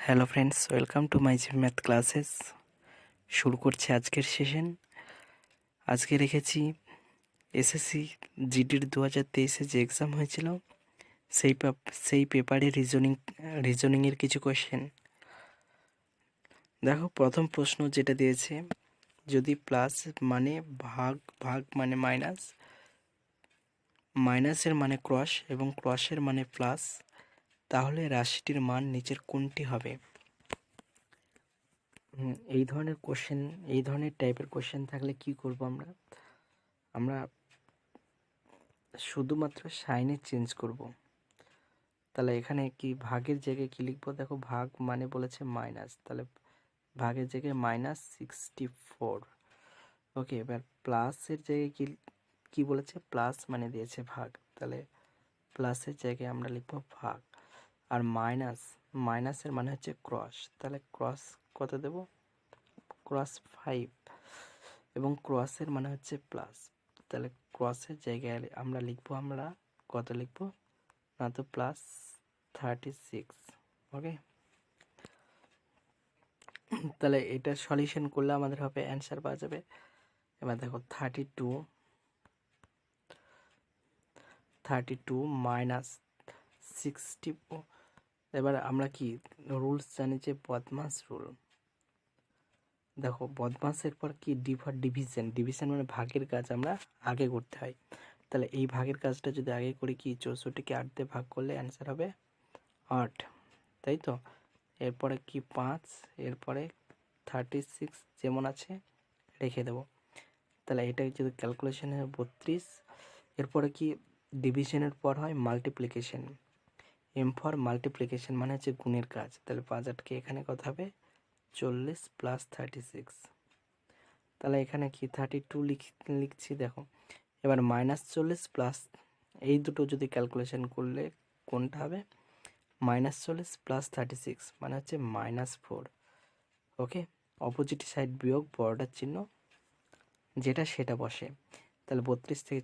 Hello friends, welcome to my gym math classes. শুরু করছি আজকের সেশন। আজকে রেখেছি এসএসসি জিডির 2023-এ যে এক্সাম হয়েছিল সেই পেপারে রিজনিংয়ের কিছু কোয়েশ্চেন। দেখো, প্রথম প্রশ্ন যেটা দিয়েছে, যদি প্লাস মানে ভাগ, ভাগ মানে মাইনাস, মাইনাসের মানে ক্রস এবং ক্রসের মানে প্লাস, তাহলে রাশিটির মান নিচের কোনটি হবে? এই ধরনের কোশ্চেন, এই ধরনের টাইপের কোশ্চেন থাকলে কি করব আমরা শুধুমাত্র সাইনে চেঞ্জ করব। তাহলে এখানে কি ভাগের জায়গায় কি লিখবো? দেখো, ভাগ মানে বলেছে মাইনাস, তাহলে ভাগের জায়গায় -64। ওকে, এবার প্লাসের জায়গায় কি বলেছে? প্লাস মানে দিয়েছে ভাগ, তাহলে প্লাসের জায়গায় আমরা লিখবো ভাগ। আর মাইনাসের মানে হচ্ছে ক্রস, তাহলে ক্রস কত দেব? ক্রস 5। এবং ক্রসের মানে হচ্ছে প্লাস, তাহলে ক্রসের জায়গায় আমরা কত লিখবো? না তো +36। ওকে, তাহলে এটা সলিউশন করলে আমাদের হবে অ্যান্সার পাওয়া যাবে। এবার দেখো, 32 মাইনাস 60। এবার আমরা কি রুলস জানি, যে বদমাস রুল। দেখো, বদমাসের পর কি ডিভিশন মানে ভাগের কাজ আমরা আগে করতে হয়। তাহলে এই ভাগের কাজটা যদি আগে করি, কি 64কে 8 দিয়ে ভাগ করলে অ্যান্সার হবে 8, তাই তো? এরপরে কি 5, এরপরে 36 যেমন আছে রেখে দেব। তাহলে এটা যদি ক্যালকুলেশন হয় 32। এরপরে কি ডিভিশনের পর হয় মাল্টিপ্লিকেশন। এম ফর মাল্টিপ্লিকেশন মানে হচ্ছে গুণের কাজ। তাহলে 5 8কে এখানে কত হবে? 40 প্লাস 36। তাহলে এখানে কি 32 লিখছি। দেখো, এবার -40 প্লাস, এই দুটো যদি ক্যালকুলেশন করলে কোনটা হবে? -40 প্লাস 36 মানে হচ্ছে -4। ওকে, অপোজিট সাইড বিয়োগ বর্ডার চিহ্ন যেটা সেটা বসে। তাহলে 32 থেকে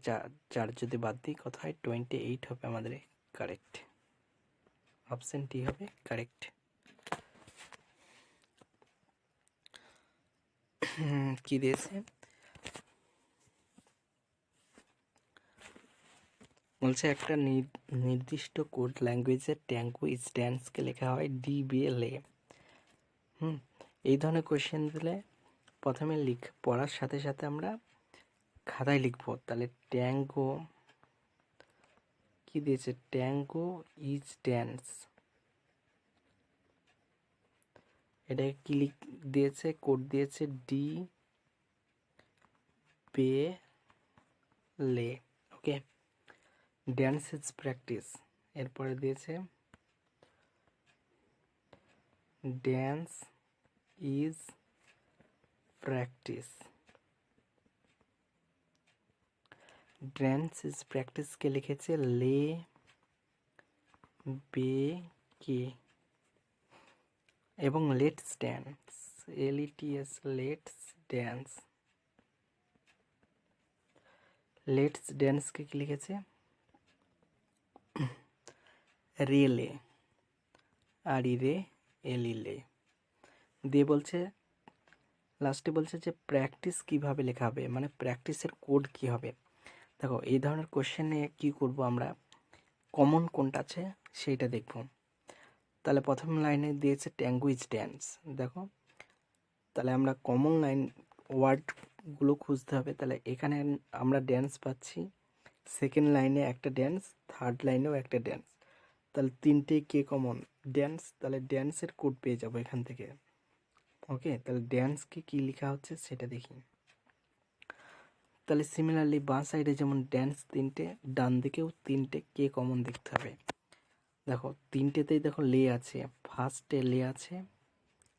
4 যদি বাদ দিই কত হয়? 28 হবে আমাদের কারেক্ট। অপশন টি হবে কারেক্ট। কি দিয়েছে? বলছে একটা নির্দিষ্ট কোড ল্যাঙ্গুয়েজের ট্যাঙ্গো স্ট্যান্সকে লেখা হয় DBLA। এই ধরনের কোয়েশ্চেন দিলে প্রথমে পড়ার সাথে সাথে আমরা খাতায় লিখবো। তাহলে ট্যাঙ্গো কি দিয়েছে? ট্যাঙ্গো ইজ ড্যান্স, এটা কি দিয়েছে? কোড দিয়েছে DBLA। Okay, dance is practice, এরপরে দিয়েছে dance is practice. Dance is প্র্যাকটিসকে লিখেছে লে বে কে। এবং let's dance, LETS, let's dance. Let's ড্যান্সকে কি লিখেছে? রেলে, RELE দিয়ে বলছে, লাস্টে বলছে যে প্র্যাকটিস কিভাবে লেখা হবে, মানে প্র্যাকটিসের কোড কি হবে। দেখো, এই ধরনের কোশ্চেনে কি করব আমরা, কমন কোনটা আছে সেইটা দেখব। তাহলে প্রথম লাইনে দিয়েছে ট্যাঙ্গো ইজ ড্যান্স। দেখো, তাহলে আমরা কমন ওয়ার্ডগুলো খুঁজতে হবে। তাহলে এখানে আমরা ড্যান্স পাচ্ছি, সেকেন্ড লাইনে একটা ড্যান্স, থার্ড লাইনেও একটা ড্যান্স, তাহলে তিনটেই কে কমন? ড্যান্স। তাহলে ড্যান্সের কোড পেয়ে যাবো এখান থেকে। ওকে, তাহলে ড্যান্সকে কি লেখা হচ্ছে সেটা দেখি। তাহলে সিমিলারলি বাঁ সাইডে যেমন ড্যান্স তিনটে, ডান দিকেও তিনটে কে কমন দেখতে হবে। দেখো, তিনটেতেই দেখো লে আছে, ফার্স্টে লে আছে,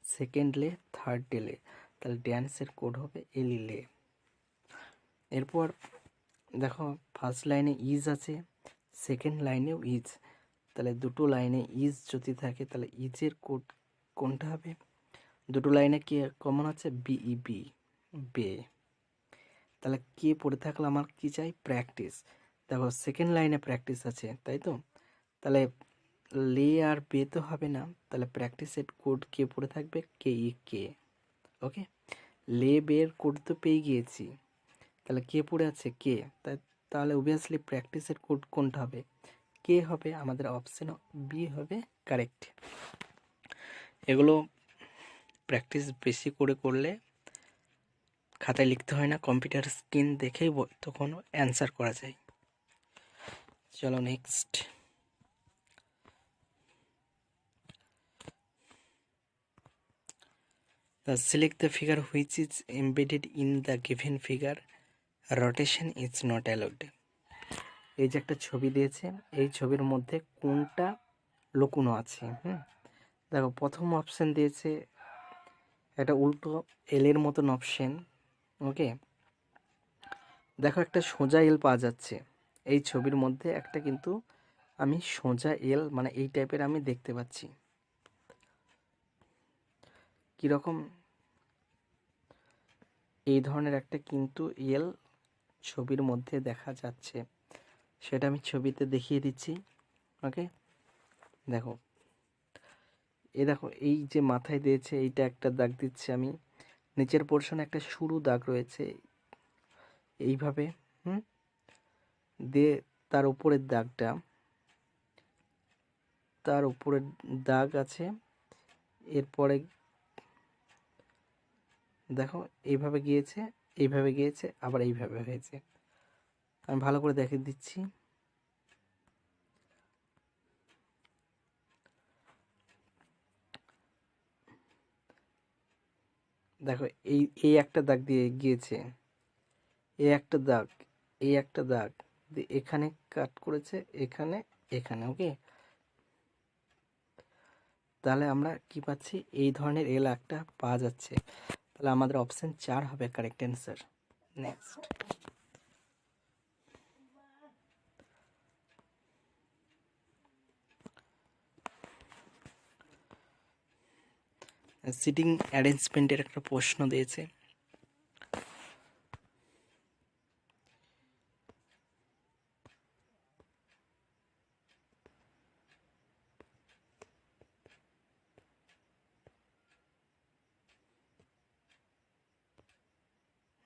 সেকেন্ড লে, থার্ড লে, তাহলে ড্যান্সের কোড হবে LE। এরপর দেখো, ফার্স্ট লাইনে ইজ আছে, সেকেন্ড লাইনেও ইজ, তাহলে দুটো লাইনে ইজ যদি থাকে তাহলে ইজের কোড কোনটা হবে? দুটো লাইনে কি কমন আছে? BEB, বে। তাহলে কে পড়ে থাকলে আমার কি চাই? প্র্যাকটিস। দেখো, সেকেন্ড লাইনে প্র্যাকটিস আছে, তাই তো? তাহলে লে আর বে তো হবে না, তাহলে প্র্যাকটিস সেট কোড কে পড়ে থাকবে, কে ই কে। ওকে, লে বের কোড তো পেয়ে গিয়েছি, তাহলে কে পড়ে আছে, কে। তাহলে অবভিয়াসলি প্র্যাকটিসের কোড কোনটা হবে, কে হবে। আমাদের অপশন বি হবে কারেক্ট। এগুলো প্র্যাকটিস বেশি করে করলে খাতায় লিখতে হয় না, কম্পিউটার স্ক্রিন দেখেই তখন অ্যান্সার করা যায়। চলো next. Select the figure which is embedded in the given figure. Rotation is not allowed. এই যে একটা ছবি দিয়েছে, এই ছবির মধ্যে কোনটা লুকোনো আছে। দেখো প্রথম অপশান দিয়েছে একটা উল্টো এলের মতন অপশান। ওকে, দেখো একটা সোজা এল পাওয়া যাচ্ছে এই ছবির মধ্যে, একটা কিন্তু আমি সোজা এল মানে এই টাইপের আমি দেখতে পাচ্ছি। কীরকম, এই ধরনের একটা কিন্তু এল ছবির মধ্যে দেখা যাচ্ছে, সেটা আমি ছবিতে দেখিয়ে দিচ্ছি। ওকে, দেখো দেখো এই যে মাথায় দিয়েছে এইটা একটা দাগ দিচ্ছে আমি, নিচের পোর্শনে একটা সরু দাগ রয়েছে এইভাবে, দিয়ে তার উপরের দাগটা, তার উপরের দাগ আছে, এরপরে দেখো এইভাবে গিয়েছে, এইভাবে গিয়েছে, আবার এইভাবে হয়েছে। আমি ভালো করে দেখিয়ে দিচ্ছি। দেখো এই এই একটা দাগ দিয়ে গিয়েছে, এই একটা দাগ, এই একটা দাগ, এখানে কাট করেছে, এখানে, এখানে। ওকে, তাহলে আমরা কি পাচ্ছি, এই ধরনের এল একটা পাওয়া যাচ্ছে। তাহলে আমাদের অপশন 4 হবে কারেক্ট অ্যান্সার। নেক্সট, সিটিং অ্যারেঞ্জমেন্টের একটা প্রশ্ন দিয়েছে।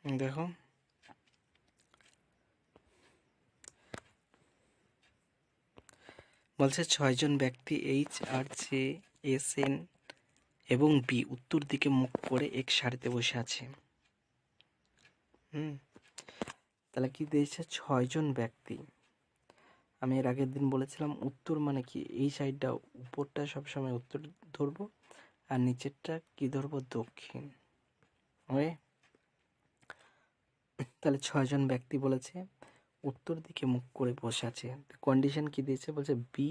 দেখো বলছে 6 জন ব্যক্তি H R J S N এবং বি উত্তর দিকে মুখ করে এক সারিতে বসে আছে। তাহলে কি দিয়েছে, 6 জন ব্যক্তি। আমি এর আগের দিন বলেছিলাম উত্তর মানে কি, এই সাইডটা উপরটা সবসময় উত্তর ধরবো, আর নিচেরটা কি ধরবো, দক্ষিণ। ওকে, তাহলে 6 জন ব্যক্তি বলেছে, উত্তর দিকে মুখ করে বসে আছে। কন্ডিশন কি দিয়েছে, বলছে বি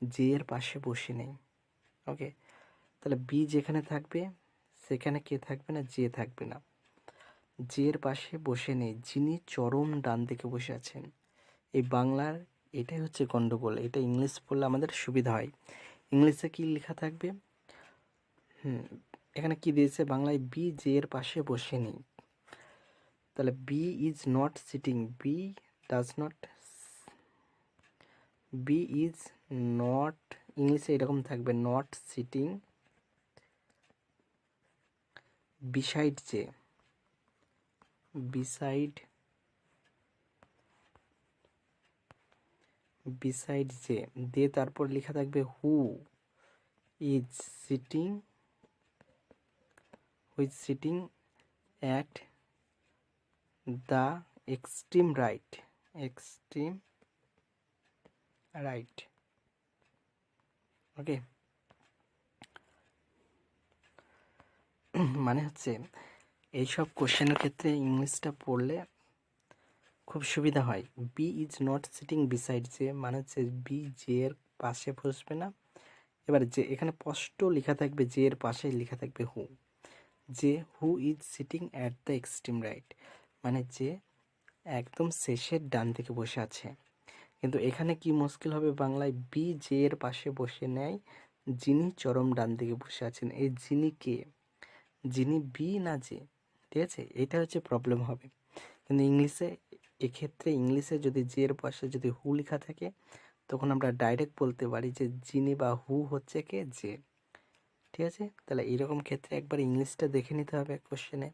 জে এর পাশে বসে নেই। ওকে, তাহলে বি যেখানে থাকবে সেখানে কে থাকবে না, জে থাকবে না। জে এর পাশে বসে নেই, যিনি চরম ডান দিকে বসে আছেন। এই বাংলার এটাই হচ্ছে গন্ডগোল, এটা ইংলিশ পড়লে আমাদের সুবিধা হয়। ইংলিশে কি লেখা থাকবে, এখানে কি দিয়েছে, বাংলায় বি জে এর পাশে বসে নেই। তাহলে B is not sitting, B does not, B is not, ইংলিশে এরকম থাকবে, not sitting beside J, beside, beside J দিয়ে তারপর লেখা থাকবে who is sitting, which sitting at the extreme right, extreme right. Okay, মানে হচ্ছে এইসব কোশ্চেনের ক্ষেত্রে ইংলিশটা পড়লে খুব সুবিধা হয়। B is not sitting beside J মানে হচ্ছে বি জে এর পাশে বসবে না। এবার যে এখানে স্পষ্ট লেখা থাকবে, জে এর পাশে লেখা থাকবে হু, যে who is sitting at the extreme right মানে যে একদম শেষের ডান দিকে বসে আছে। কিন্তু এখানে কি মুশকিল হবে, বাংলায় বি জে এর পাশে বসে নেয়, যিনি চরম ডান দিকে বসে আছেন। এই যিনি কে, যিনি বি না জে, ঠিক আছে, এটা হচ্ছে প্রবলেম হবে। কিন্তু ইংলিশে এক্ষেত্রে, ইংলিশে যদি জে এর পাশে যদি হু লেখা থাকে তখন আমরা ডাইরেক্ট বলতে পারি যে যিনি বা হু হচ্ছে কে, যে। ঠিক আছে, তাহলে এইরকম ক্ষেত্রে একবার ইংলিশটা দেখে নিতে হবে কোশ্চেনে।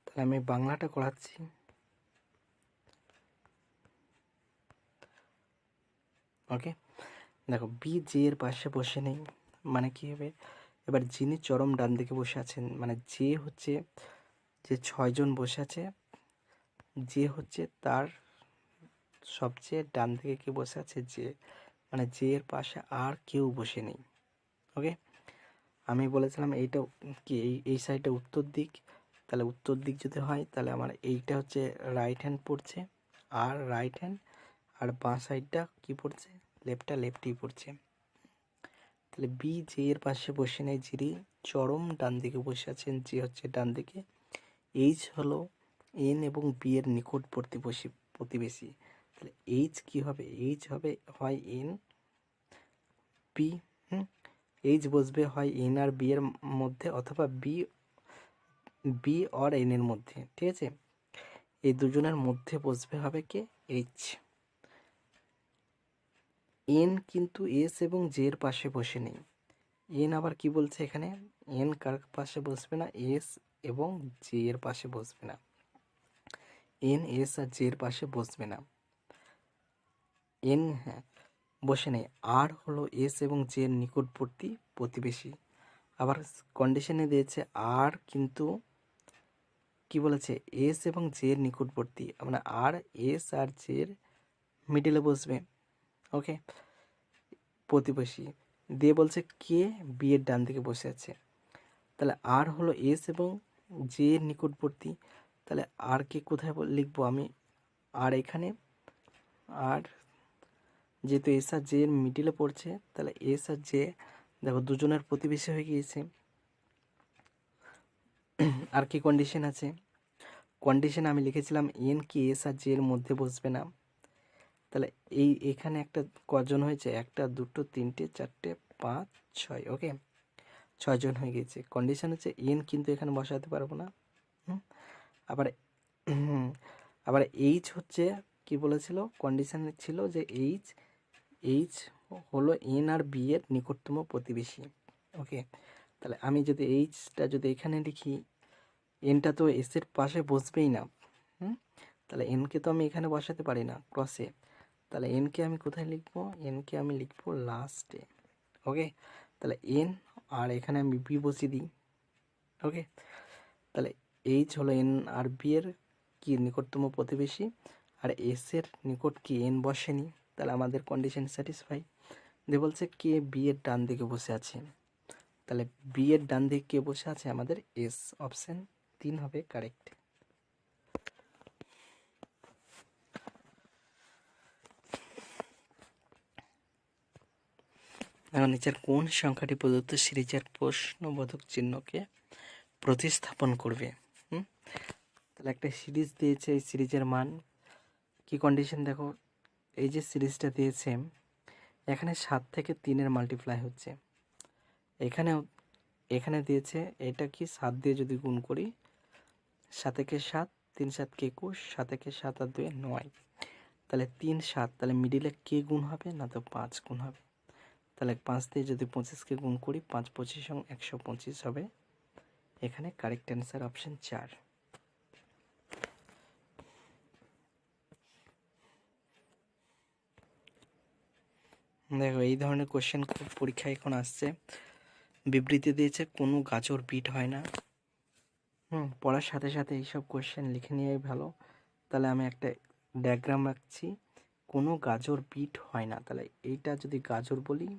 তাহলে আমি বাংলাটা করাচ্ছি। ওকে, দেখো বি যে এর পাশে বসে নেই মানে কি হবে, এবার যিনি চরম ডান দিকে বসে আছেন মানে যে হচ্ছে, যে 6 জন বসে আছে, যে হচ্ছে তার সবচেয়ে ডান দিকে কে বসে আছে, যে, মানে যে এর পাশে আর কেউ বসে নেই। ওকে, আমি বলেছিলাম এইটা কি, এই সাইডটা উত্তর দিক, তাহলে উত্তর দিক যদি হয় তাহলে আমার এইটা হচ্ছে রাইট হ্যান্ড পড়ছে, আর রাইট হ্যান্ড, আর বাঁ সাইডটা কি পড়ছে, লেফটই পড়ছে। তাহলে বি যে এর পাশে বসে নেই, যিনি চরম ডান দিকে বসে আছেন, যে হচ্ছে ডান দিকে। এইচ হলো এন এবং বি এর নিকটবর্তী প্রতিবেশী। তাহলে এইচ কি হবে, এইচ হবে হয় এন বি, এইচ বসবে হয় এন আর বি এর মধ্যে, অথবা বি আর এন এর মধ্যে। ঠিক আছে, এই দুজনের মধ্যে বসবে হবে কে, এইচ। এন কিন্তু এস এবং জে এর পাশে বসে নেই। এন আবার কি বলছে এখানে, এন কার পাশে বসবে না, এস এবং জে এর পাশে বসবে না, এন এস আর জে এর পাশে বসবে না। এন, হ্যাঁ, বসে নেই। আর হলো এস এবং জে এর নিকটবর্তী প্রতিবেশী। আবার কন্ডিশনে দিয়েছে আর কিন্তু কি বলেছে, এস এবং জে এর নিকটবর্তী, মানে আর এস আর জে এর মিডিলে বসবে। ওকে, প্রতিবেশী দিয়ে বলছে কে বি এর ডান দিকে বসে আছে, তাহলে আর হলো এস এবং জে এর নিকটবর্তী, তাহলে আর কে কোথায় লিখবো আমি, আর এখানে, আর যেহেতু এস আর জে এর মিডিলে পড়ছে, তাহলে এস আর জে দেখো দুজনের প্রতিবেশী হয়ে গিয়েছে। আর কি কন্ডিশন আছে, কন্ডিশন আমি লিখেছিলাম এন কি এস আর জে এর মধ্যে বসবে না। তাহলে এখানে একটা কজন হয়েছে, 1 2 3 4 5 6, ওকে, 6 জন হয়ে গেছে। কন্ডিশন হচ্ছে এন কিন্তু এখানে বসাতে পারবো না। আবার আবার এইচ হচ্ছে কি বলেছিল, কন্ডিশনে ছিল যে এইচ হলো এন আর বি এর নিকটতম প্রতিবেশী। ওকে, তাহলে আমি যদি এইচটা যদি এখানে লিখি, এনটা তো এস এর পাশে বসবেই না, তাহলে এনকে তো আমি এখানে বসাতে পারি না ক্রসে, তাহলে এনকে আমি কোথায় লিখবো, এনকে আমি লিখবো লাস্টে। ওকে, তাহলে এন আর এখানে আমি বি বসিয়ে দিই। ওকে, তাহলে এইচ হলো এন আর বি এর কি নিকটতম প্রতিবেশী, আর এস এর নিকট কি এন বসেনি, তাহলে আমাদের কন্ডিশন স্যাটিসফাই। দিয়ে বলছে কে বি এর ডান দিকে বসে আছে, তাহলে বি এর ডান দিকে কে বসে আছে, আমাদের এস, অপশন 3 হবে কারেক্ট। এখন নিচের কোন সংখ্যাটি প্রদত্ত সিরিজের প্রশ্নবোধক চিহ্নকে প্রতিস্থাপন করবে। তাহলে একটা সিরিজ দিয়েছে, এই সিরিজের মান কি, কন্ডিশন দেখো, এই যে সিরিজটা দিয়েছে এখানে 7 থেকে 3-এর মাল্টিপ্লাই হচ্ছে, এখানে দিয়েছে এটা কি 7 দিয়ে যদি গুণ করি, 7 একে 7, 3 7 কে 21, 7 একে 7 আর 2 9, তাহলে 3 7, তাহলে মিডিলে কে গুণ হবে না, তো 5 গুণ হবে। তাহলে 5 দিয়ে যদি 25কে গুণ করি, 5 25 125 হবে। এখানে কারেক্ট অ্যান্সার অপশন 4। দেখো এই ধরনের কোশ্চেন খুব পরীক্ষায় এখন আসছে। বিবৃতি দিয়েছে কোনো গাজর বিট হয় না। পড়ার সাথে সাথে এইসব কোশ্চেন লিখে নেওয়াই ভালো। তাহলে আমি একটা ডায়াগ্রাম রাখছি, কোনো গাজর বিট হয় না, তাহলে এইটা যদি গাজর বলি,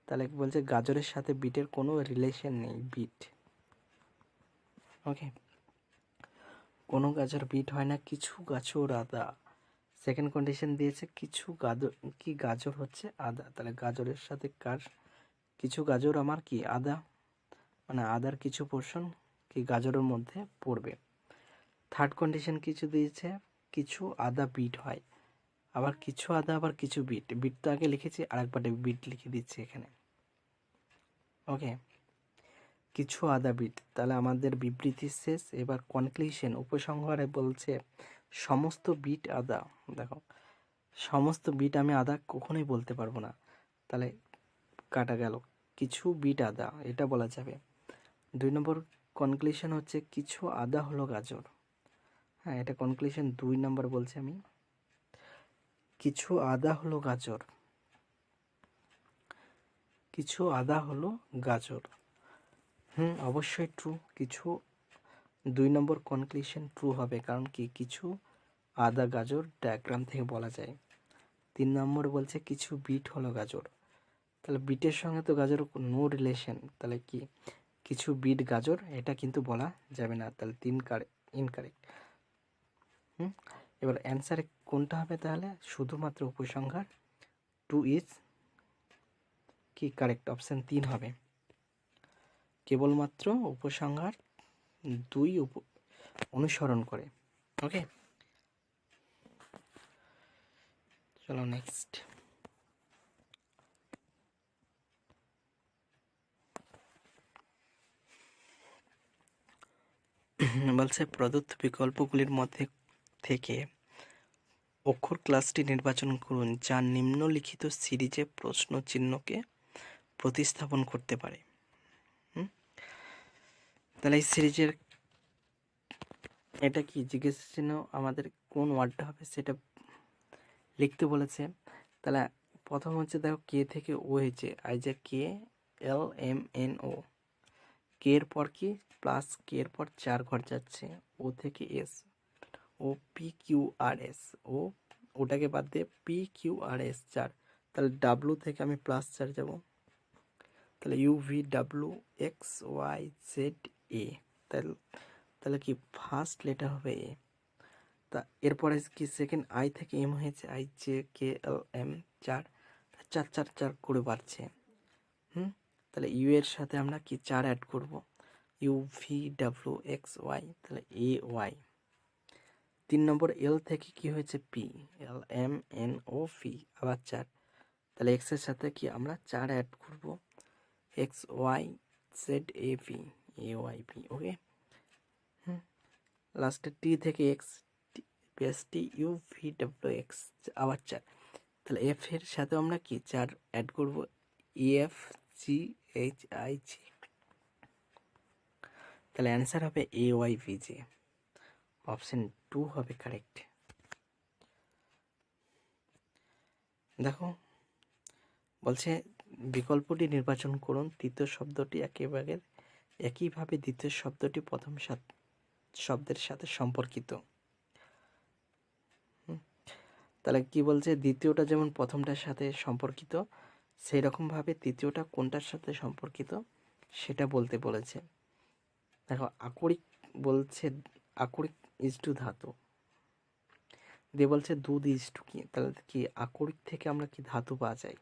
তাহলে বলছে গাজরের সাথে বিটের কোনো রিলেশন নেই, বিট। ওকে, কোনো গাজর বিট হয় না, কিছু গাজর আদা। সেকেন্ড কন্ডিশন দিয়েছে কিছু গাজর হচ্ছে আদা, তাহলে গাজরের সাথে কিছু গাজর আমার কি আদা, মানে আদার কিছু পোর্শন কি গাজরের মধ্যে পড়বে। থার্ড কন্ডিশন কিছু দিয়েছে, কিছু আদা বিট হয়, আবার কিছু আদা আবার কিছু বিট তো আগে লিখেছি, আরেকবার বিট লিখে দিচ্ছি এখানে। ওকে, কিছু আদা বিট, তাহলে আমাদের বিবৃতি শেষ। এবার কনক্লুশন, উপসংহারে বলছে সমস্ত বিট আদা। দেখো সমস্ত বিট আমি আদা কখনোই বলতে পারবো না, তাহলে কাটা গেল। কিছু বিট আদা এটা বলা যাবে। 2 নম্বর কনক্লুশন হচ্ছে কিছু আদা হলো গাজর। হ্যাঁ, এটা কনক্লুশন 2 নম্বর বলছে আমি, কিছু আদা হলো গাজর, কিছু আদা হলো গাজর। অবশ্যই ট্রু। কিছু 2 নম্বর কনক্লুশন ট্রু হবে, কারণ কি কিছু আদা গাজর ডায়াগ্রাম থেকে বলা যায়। 3 নম্বর বলছে কিছু বিট হলো গাজর, তাহলে বিটের সঙ্গে তো গাজর নো রিলেশন, তাহলে কি কিছু বিট গাজর এটা কিন্তু বলা যাবে না, তাহলে 3 ইনকারেক্ট। এবার অ্যান্সারে কোনটা হবে, তাহলে শুধুমাত্র উপসংহার 2 ইজ কি কারেক্ট, অপশান 3 হবে। কেবলমাত্র উপসংহার 2 অনুসরণ করে। ওকে, চলো নেক্সট। বলছে প্রদত্ত বিকল্পগুলির মধ্যে থেকে অক্ষর ক্লাসটি নির্বাচন করুন যা নিম্নলিখিত সিরিজে প্রশ্ন চিহ্নকে প্রতিস্থাপন করতে পারে। তাহলে এই সিরিজের এটা কি জিজ্ঞেস চিহ্ন, আমাদের কোন ওয়ার্ডটা হবে সেটা লিখতে বলেছে। তাহলে প্রথম হচ্ছে দেখো কে থেকে ও হয়েছে, আই যে কে এল এম এন ও, কে এর পর কি প্লাস কে এর পর 4 ঘর যাচ্ছে, ও থেকে S, O P Q R S, ও ওটাকে বাদ দিয়ে পি কিউ আর এস 4, তাহলে ডাব্লু থেকে আমি +4 যাব, তাহলে U V W X Y Z A, তাহলে তাহলে কি ফার্স্ট লেটার হবে এ। তা এরপরে কি সেকেন্ড আই থেকে এম হয়েছে, I J K L M 4, 4 4 4 করে বাড়ছে। তাহলে ইউ এর সাথে আমরা কি 4 অ্যাড করব, U V W X Y, তাহলে এ ওয়াই। 3 নম্বর এল থেকে কি হয়েছে P, L M N O P, আবার 4, তাহলে এক্স এর সাথে কি আমরা 4 অ্যাড করব, X Y Z A P, A Y P. Okay, লাস্টে টি থেকে X, T U V W X, আবার 4, তাহলে এফ এর সাথে আমরা কি 4 অ্যাড করব, F G H I G, তাহলে অ্যান্সার হবে A Y V J, option 2 হবে কারেক্ট। দেখো বলছে বিকল্পটি নির্বাচন করুন, তৃতীয় শব্দটি একইভাবে দ্বিতীয় শব্দটি প্রথম শব্দের সাথে সম্পর্কিত। তাহলে কি বলছে, দ্বিতীয়টা যেমন প্রথমটার সাথে সম্পর্কিত, সেই রকমভাবে তৃতীয়টা কোনটার সাথে সম্পর্কিত সেটা বলতে বলেছে। দেখো আকরিক বলছে, আকরিক ইজ টু ধাতু দিয়ে বলছে দুধ ইজ টু কি, তাহলে কি আকরিক থেকে আমরা কি ধাতু পাওয়া যায়,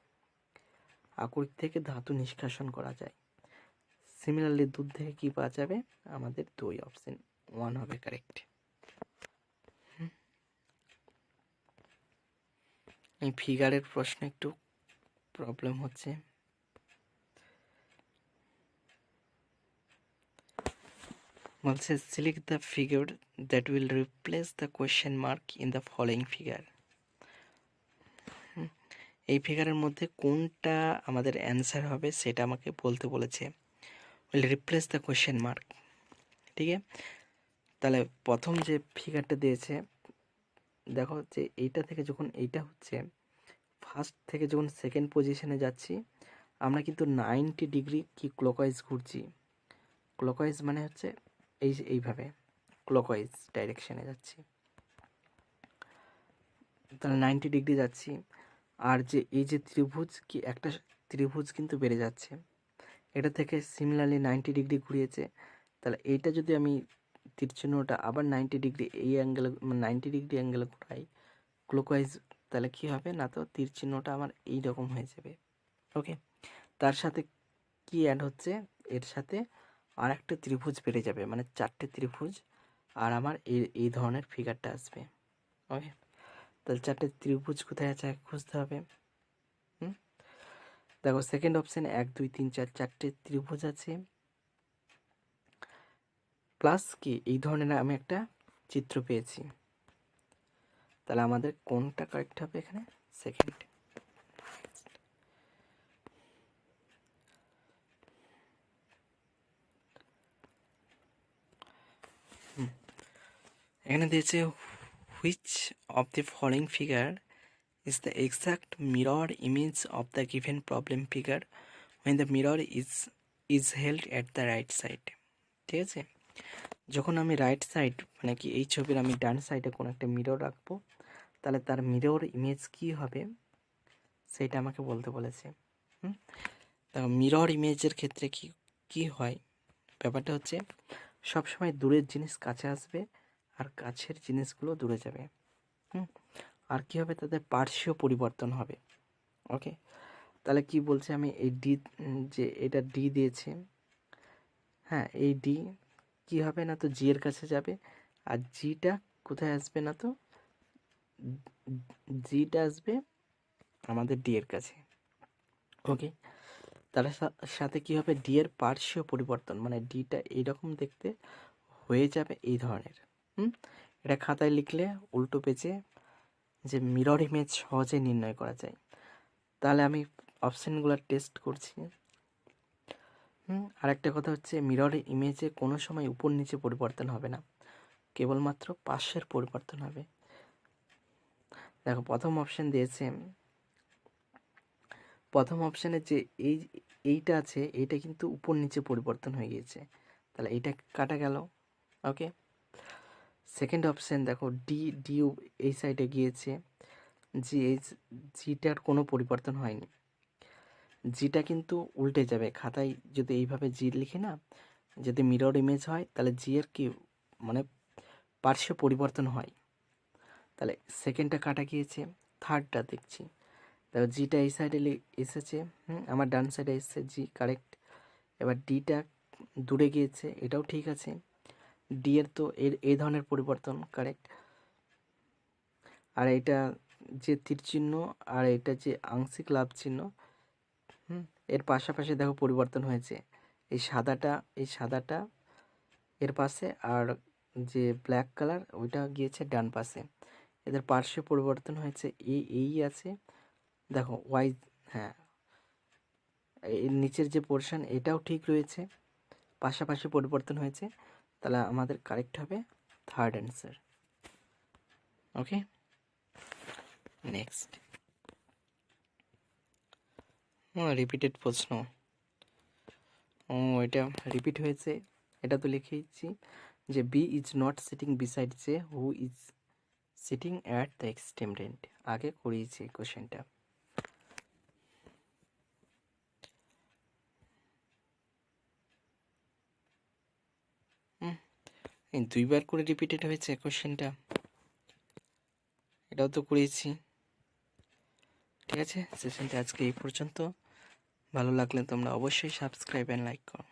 আকরিক থেকে ধাতু নিষ্কাশন করা যায়। সিমিলারলি দুধ থেকে কি পাওয়া যাবে, আমাদের দই, অপশন 1 হবে কারেক্ট। এই ফিগারের প্রশ্ন একটু প্রবলেম হচ্ছে। বলছে select the figure that will replace the question mark in the following figure. এই ফিগারের মধ্যে কোনটা আমাদের অ্যান্সার হবে সেটা আমাকে বলতে বলেছে, will replace the question mark. ঠিক আছে, তাহলে প্রথম যে ফিগারটা দিয়েছে দেখো যে এইটা থেকে যখন এইটা হচ্ছে ফার্স্ট থেকে যখন সেকেন্ড পজিশনে যাচ্ছি, আমরা কিন্তু 90 ডিগ্রি কি ক্লকওয়াইজ ঘুরছি। ক্লকওয়াইজ মানে হচ্ছে এইভাবে ক্লকওয়াইজ ডাইরেকশনে যাচ্ছি, তাহলে 90 ডিগ্রি যাচ্ছি। আর যে এই যে ত্রিভুজ কি একটা ত্রিভুজ কিন্তু বেড়ে যাচ্ছে, এটা থেকে সিমিলারলি 90 ডিগ্রি ঘুরিয়েছে, তাহলে এইটা যদি আমি তীরচিহ্নটা আবার 90 ডিগ্রি এই অ্যাঙ্গেলে 90 ডিগ্রি অ্যাঙ্গেলে ঘোরাই ক্লকওয়াইজ, তাহলে কী হবে না, তো তীর চিহ্নটা আমার এই রকম হয়ে যাবে। ওকে, তার সাথে কি অ্যাড হচ্ছে, এর সাথে আর একটা ত্রিভুজ বেড়ে যাবে, মানে 4টে ত্রিভুজ, আর আমার এই ধরনের ফিগারটা আসবে। ওকে, তাহলে 4টে ত্রিভুজ কোথায় আছে খুঁজতে হবে। দেখো সেকেন্ড অপশানে 1 2 3 4 4টে ত্রিভুজ আছে, প্লাস কি এই ধরনের আমি একটা চিত্র পেয়েছি। তাহলে আমাদের কোনটা কারেক্ট হবে এখানে? সেকেন্ড। এখানে দিয়েছে which of the following figure is the exact mirror image of the given problem figure when the mirror is held at the right side। ঠিক আছে, যখন আমি রাইট সাইড মানে কি এই ছবির আমি ডান সাইডে কোনো একটা মিরর রাখবো, তাহলে তার মিরর ইমেজ কি হবে সেটা আমাকে বলতে বলেছে। দেখো মিরর ইমেজের ক্ষেত্রে কি কি হয়, ব্যাপারটা হচ্ছে সবসময় দূরের জিনিস কাছে আসবে আর কাছের জিনিসগুলো দূরে যাবে। আর কি হবে, তাদের পার্শ্বীয় পরিবর্তন হবে। ওকে, তাহলে কি বলছে, আমি এই ডি যে এটা ডি দিয়েছে, হ্যাঁ এই ডি কি হবে না তো জি এর কাছে যাবে, আর জিটা কোথায় আসবে না তো জিটা আসবে আমাদের ডি এর কাছে। ওকে, তার সাথে কি হবে, ডি এর পার্শ্বীয় পরিবর্তন মানে ডিটা এইরকম দেখতে হয়ে যাবে এই ধরনের। এটা খাতায় লিখলে উল্টো পেজে যে মিরর ইমেজ সহজে নির্ণয় করা যায়। তাহলে আমি অপশানগুলো টেস্ট করছি। আর একটা কথা হচ্ছে মিরর ইমেজে কোনো সময় উপর নিচে পরিবর্তন হবে না, কেবলমাত্র পাশের পরিবর্তন হবে। দেখো প্রথম অপশান দিয়েছে, প্রথম অপশানে যে এইটা আছে এইটা কিন্তু উপর নিচে পরিবর্তন হয়ে গিয়েছে, তাহলে এইটা কাটা গেল। ওকে, সেকেন্ড অপশান দেখো ডি ডি এই সাইডে গিয়েছে, জি এই জিটার কোনো পরিবর্তন হয়নি, জিটা কিন্তু উল্টে যাবে। খাতায় যদি এইভাবে জি লিখে না, যদি মিরর ইমেজ হয় তাহলে জি এর কি মানে পার্শ্ব পরিবর্তন হয়, তাহলে সেকেন্ডটা কাটা গিয়েছে। থার্ডটা দেখছি, দেখো জিটা এই সাইডে এসেছে, আমার ডান সাইডে এসেছে জি, কারেক্ট। এবার ডিটা দূরে গিয়েছে, এটাও ঠিক আছে। ডি এর তো এই ধরনের পরিবর্তন, কারেক্ট। আর এটা যে তীর চিহ্ন আর এটা যে আংশিক লাভ চিহ্ন, এর পাশাপাশি দেখো পরিবর্তন হয়েছে, এই সাদাটা এর পাশে আর যে ব্ল্যাক কালার ওইটা গিয়েছে ডান পাশে, এদের পার্শ্ব পরিবর্তন হয়েছে। এই আছে দেখো ওয়াই, হ্যাঁ এর নিচের যে পোর্শন এটাও ঠিক রয়েছে, পাশাপাশি পরিবর্তন হয়েছে, তাহলে আমাদের কারেক্ট হবে third answer. Okay, next repeated প্রশ্ন। এটা রিপিট হয়েছে, এটা তো লিখেইছি যে B is not sitting beside J who is sitting at the extreme end. আগে করিয়েছি কোশ্চেনটা। দুইবার করে রিপিটেড হয়েছে কোশ্চেনটা, এটাও তো করিয়েছি। ঠিক আছে, সেশনটা আজকে এই পর্যন্ত। ভালো লাগলে তোমরা অবশ্যই সাবস্ক্রাইব অ্যান্ড লাইক করো।